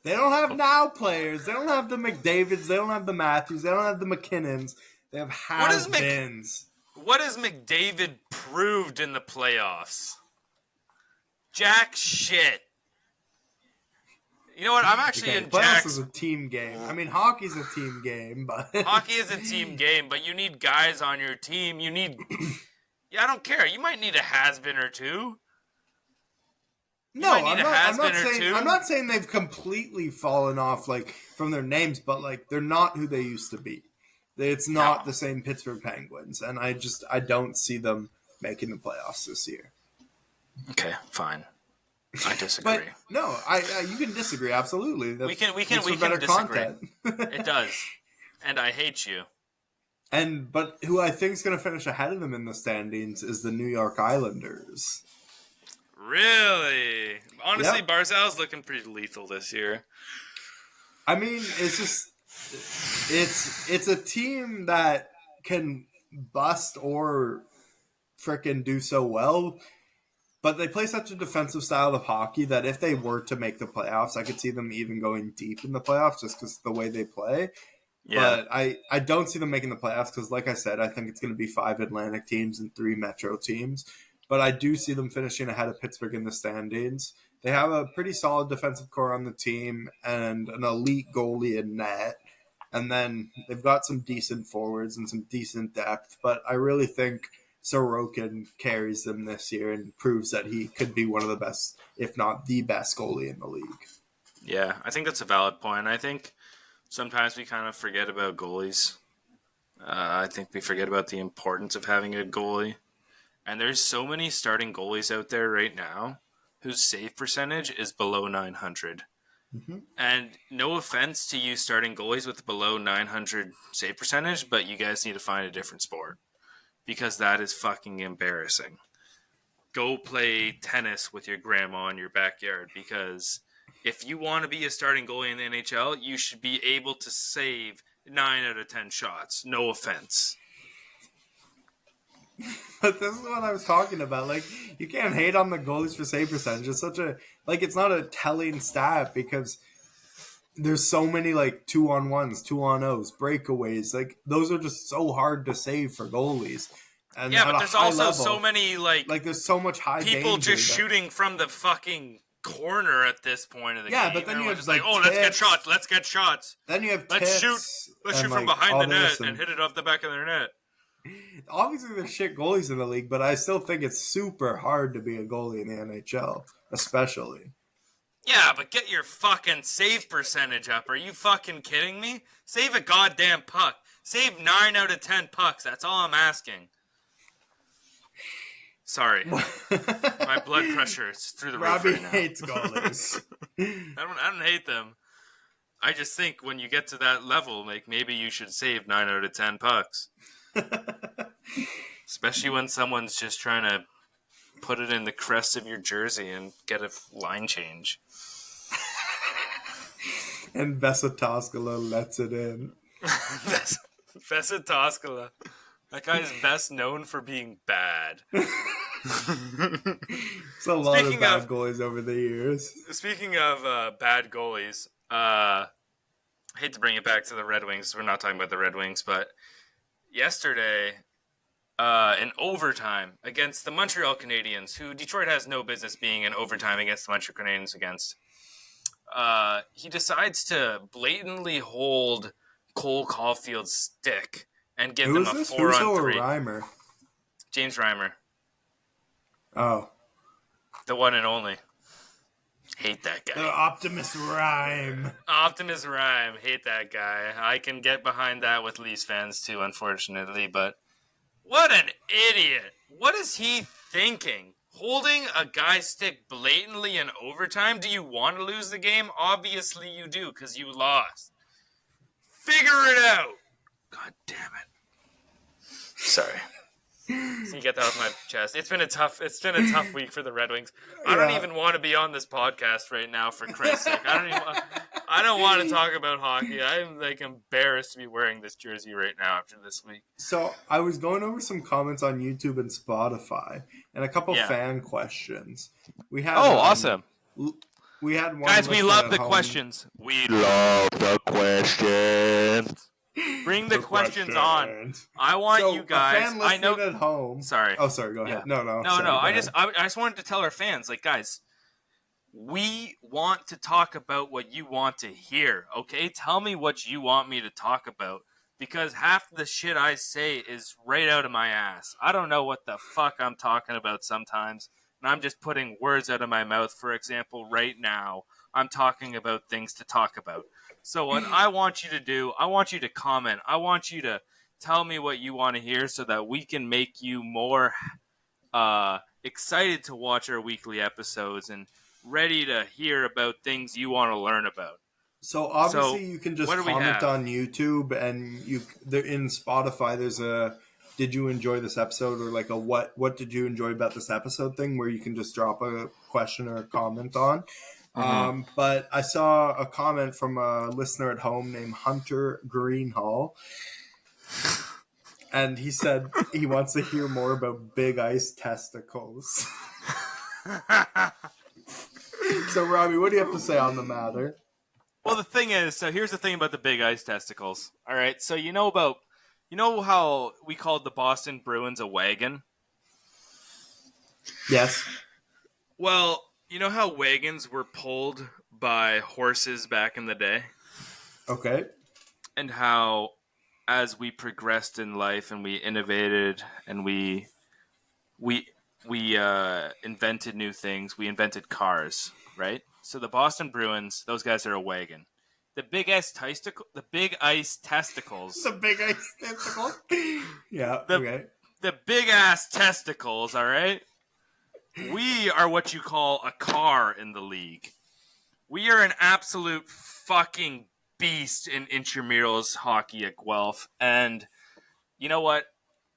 Speaker 1: They don't have now players. They don't have the McDavids. They don't have the Matthews. They don't have the McKinnons. They have has-beens.
Speaker 2: What has McDavid proved in the playoffs? Jack shit. You know what? I'm actually in
Speaker 1: Jack's is a team game. I mean, hockey's a team game, but
Speaker 2: hockey is a team game. But you need guys on your team. You need. Yeah, I don't care. You might need a has-been or two.
Speaker 1: I'm not saying they've completely fallen off like from their names, but like they're not who they used to be. It's not the same Pittsburgh Penguins, and I don't see them making the playoffs this year.
Speaker 2: Okay, fine. I disagree.
Speaker 1: But no, you can disagree absolutely.
Speaker 2: We can disagree. It does, and I hate you.
Speaker 1: But who I think is going to finish ahead of them in the standings is the New York Islanders.
Speaker 2: Really? Honestly, yep. Barzal's looking pretty lethal this year.
Speaker 1: I mean, it's just it's a team that can bust or frickin' do so well. But they play such a defensive style of hockey that if they were to make the playoffs, I could see them even going deep in the playoffs just because of the way they play. Yeah. But I don't see them making the playoffs because, like I said, I think it's going to be 5 Atlantic teams and 3 Metro teams. But I do see them finishing ahead of Pittsburgh in the standings. They have a pretty solid defensive core on the team and an elite goalie in net. And then they've got some decent forwards and some decent depth. But I really think Sorokin carries them this year and proves that he could be one of the best, if not the best goalie in the league.
Speaker 2: Yeah, I think that's a valid point. I think sometimes we kind of forget about goalies. I think we forget about the importance of having a goalie. And there's so many starting goalies out there right now whose save percentage is below 900. Mm-hmm. And no offense to you starting goalies with below 900 save percentage, but you guys need to find a different sport. Because that is fucking embarrassing. Go play tennis with your grandma in your backyard. Because if you want to be a starting goalie in the NHL, you should be able to save 9 out of 10 shots. No offense.
Speaker 1: But this is what I was talking about. Like, you can't hate on the goalies for save percentage. It's such a, like, it's not a telling stat because there's so many, like, 2-on-1s, 2-on-0s, breakaways. Like, those are just so hard to save for goalies. And
Speaker 2: yeah, but there's also level, so many, like
Speaker 1: there's so much high
Speaker 2: people
Speaker 1: danger
Speaker 2: just shooting from the fucking corner at this point of the game.
Speaker 1: Yeah, but then you have
Speaker 2: just
Speaker 1: like
Speaker 2: oh,
Speaker 1: tits.
Speaker 2: let's get shots.
Speaker 1: Then you have
Speaker 2: let's
Speaker 1: tits.
Speaker 2: Let's shoot from
Speaker 1: like,
Speaker 2: behind the net
Speaker 1: this
Speaker 2: and hit it off the back of their net.
Speaker 1: Obviously, there's shit goalies in the league, but I still think it's super hard to be a goalie in the NHL, especially.
Speaker 2: Yeah, but get your fucking save percentage up. Are you fucking kidding me? Save a goddamn puck. Save 9 out of 10 pucks. That's all I'm asking. Sorry. My blood pressure is through the roof
Speaker 1: Robbie
Speaker 2: right now.
Speaker 1: hates goalies.
Speaker 2: I don't hate them. I just think when you get to that level, like maybe you should save 9 out of 10 pucks. Especially when someone's just trying to put it in the crest of your jersey and get a line change.
Speaker 1: And Vesatoskala lets it in.
Speaker 2: Vesatoskala. That guy's best known for being bad.
Speaker 1: It's a lot of bad goalies over the years.
Speaker 2: Speaking of bad goalies, I hate to bring it back to the Red Wings. We're not talking about the Red Wings, but yesterday, in overtime against the Montreal Canadiens, who Detroit has no business being in overtime against the Montreal Canadiens against, he decides to blatantly hold Cole Caulfield's stick and give them a 4-on-3.
Speaker 1: Reimer?
Speaker 2: James Reimer.
Speaker 1: Oh.
Speaker 2: The one and only. Hate that guy.
Speaker 1: The Optimus Rhyme.
Speaker 2: Optimus Rhyme. Hate that guy. I can get behind that with Leafs fans too, unfortunately, but what an idiot. What is he thinking? Holding a guy's stick blatantly in overtime? Do you want to lose the game? Obviously you do, because you lost. Figure it out. God damn it. Sorry. So you get that off my chest. It's been a tough week for the Red Wings. I don't even want to be on this podcast right now, for Christ's sake. I don't want to talk about hockey. I'm like embarrassed to be wearing this jersey right now after this week.
Speaker 1: So I was going over some comments on YouTube and Spotify and a couple fan questions. We had
Speaker 2: awesome.
Speaker 1: We had one.
Speaker 2: Guys, we love the questions. We love the questions. Bring the questions on. I want you guys.
Speaker 1: A fan listening at home.
Speaker 2: Sorry.
Speaker 1: Oh, sorry. Go ahead.
Speaker 2: Yeah.
Speaker 1: No.
Speaker 2: I just wanted to tell our fans, like, guys, we want to talk about what you want to hear. Okay, tell me what you want me to talk about, because half the shit I say is right out of my ass. I don't know what the fuck I'm talking about sometimes, and I'm just putting words out of my mouth. For example, right now, I'm talking about things to talk about. So what I want you to do, I want you to comment. I want you to tell me what you want to hear so that we can make you more excited to watch our weekly episodes and ready to hear about things you want to learn about.
Speaker 1: So obviously you can just comment on YouTube, and in Spotify there's a did you enjoy this episode, or like a what did you enjoy about this episode thing, where you can just drop a question or a comment on. Mm-hmm. But I saw a comment from a listener at home named Hunter Greenhall, and he said he wants to hear more about big ice testicles. So, Robbie, what do you have to say on the matter?
Speaker 2: Well, the thing is, so here's the thing about the big ice testicles. All right, so you know how we called the Boston Bruins a wagon?
Speaker 1: Yes.
Speaker 2: Well, you know how wagons were pulled by horses back in the day?
Speaker 1: Okay.
Speaker 2: And how, as we progressed in life and we innovated and we invented new things, we invented cars, right? So the Boston Bruins, those guys are a wagon. The big ice testicles.
Speaker 1: The big ice testicles. Yeah. Okay.
Speaker 2: The big ass testicles. All right. We are what you call a car in the league. We are an absolute fucking beast in intramurals hockey at Guelph. And you know what?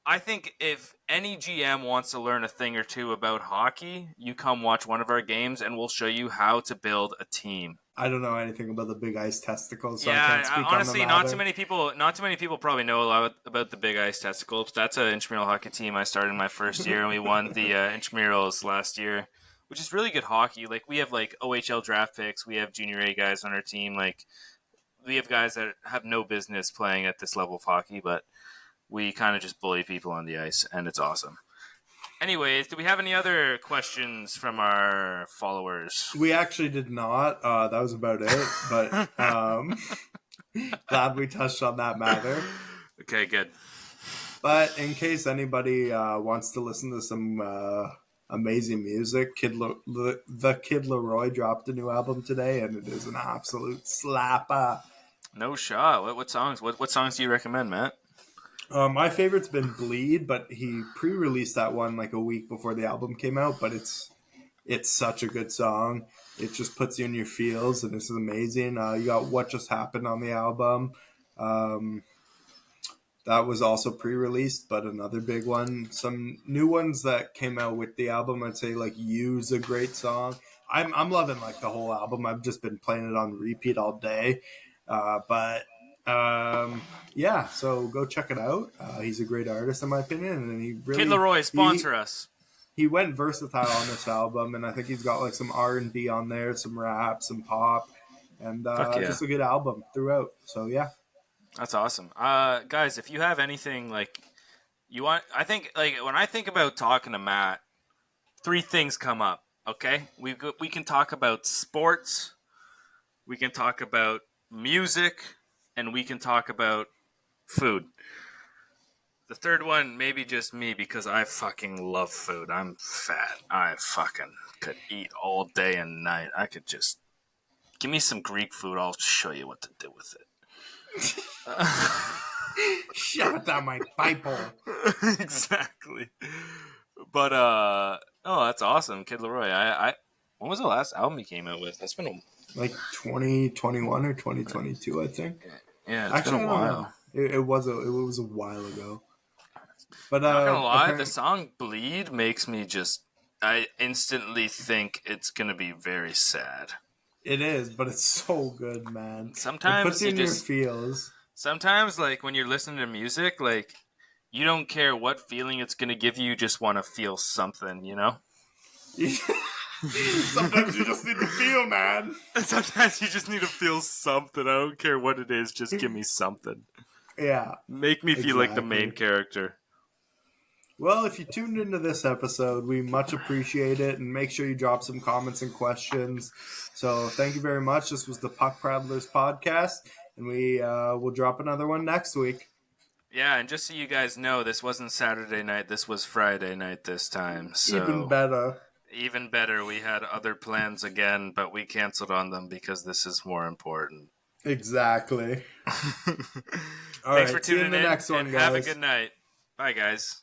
Speaker 2: I think if any GM wants to learn a thing or two about hockey, you come watch one of our games and we'll show you how to build a team.
Speaker 1: I don't know anything about the big ice testicles, so
Speaker 2: yeah,
Speaker 1: I can't speak
Speaker 2: honestly,
Speaker 1: on the matter.
Speaker 2: not too many people probably know a lot about the big ice testicles. That's an intramural hockey team I started in my first year, and we won the intramurals last year, which is really good hockey. Like, we have like OHL draft picks, we have junior A guys on our team. Like, we have guys that have no business playing at this level of hockey, but we kind of just bully people on the ice, and it's awesome. Anyways, do we have any other questions from our followers?
Speaker 1: We actually did not. That was about it. But glad we touched on that matter.
Speaker 2: Okay, good.
Speaker 1: But in case anybody wants to listen to some amazing music, the Kid Leroy dropped a new album today, and it is an absolute slapper.
Speaker 2: No shot. What songs? What songs do you recommend, Matt?
Speaker 1: My favorite's been Bleed, but he pre-released that one like a week before the album came out. But it's such a good song. It just puts you in your feels, and this is amazing. You got What Just Happened on the album. Um, that was also pre-released, but another big one. Some new ones that came out with the album, I'd say like You's a great song. I'm loving like the whole album. I've just been playing it on repeat all day. But yeah, so go check it out. He's a great artist in my opinion, and he really
Speaker 2: Kid Leroy, sponsor us.
Speaker 1: He went versatile on this album, and I think he's got like some R&B on there, some rap, some pop, and just a good album throughout. So yeah.
Speaker 2: That's awesome. Guys, if you have anything like you want, I think like when I think about talking to Matt, three things come up. Okay, we can talk about sports, we can talk about music, and we can talk about food. The third one, maybe just me because I fucking love food. I'm fat. I fucking could eat all day and night. I could just give me some Greek food. I'll show you what to do with it.
Speaker 1: Shut down my Bible.
Speaker 2: Exactly. But oh, that's awesome, Kid Leroy. I when was the last album he came out with? That's been
Speaker 1: like 2021 or 2022, I think.
Speaker 2: Yeah, it's been a while.
Speaker 1: It was a while ago. But
Speaker 2: I'm not gonna lie, the song "Bleed" makes me I instantly think it's gonna be very sad.
Speaker 1: It is, but it's so good, man.
Speaker 2: Sometimes
Speaker 1: it puts you in your feels.
Speaker 2: Sometimes, like when you're listening to music, like you don't care what feeling it's gonna give you, you just want to feel something, you know.
Speaker 1: Sometimes you just need to feel, man.
Speaker 2: Sometimes you just need to feel something. I don't care what it is, just give me something.
Speaker 1: Yeah.
Speaker 2: Make me feel like the main character.
Speaker 1: Well, if you tuned into this episode, we much appreciate it, and make sure you drop some comments and questions. So thank you very much. This was the Puck Prattlers podcast, and we will drop another one next week.
Speaker 2: Yeah, and just so you guys know, this wasn't Saturday night. This was Friday night this time. So
Speaker 1: even better.
Speaker 2: Even better. We had other plans again, but we canceled on them because this is more important.
Speaker 1: Exactly.
Speaker 2: Thanks for tuning in. Next one, guys. Have a good night. Bye, guys.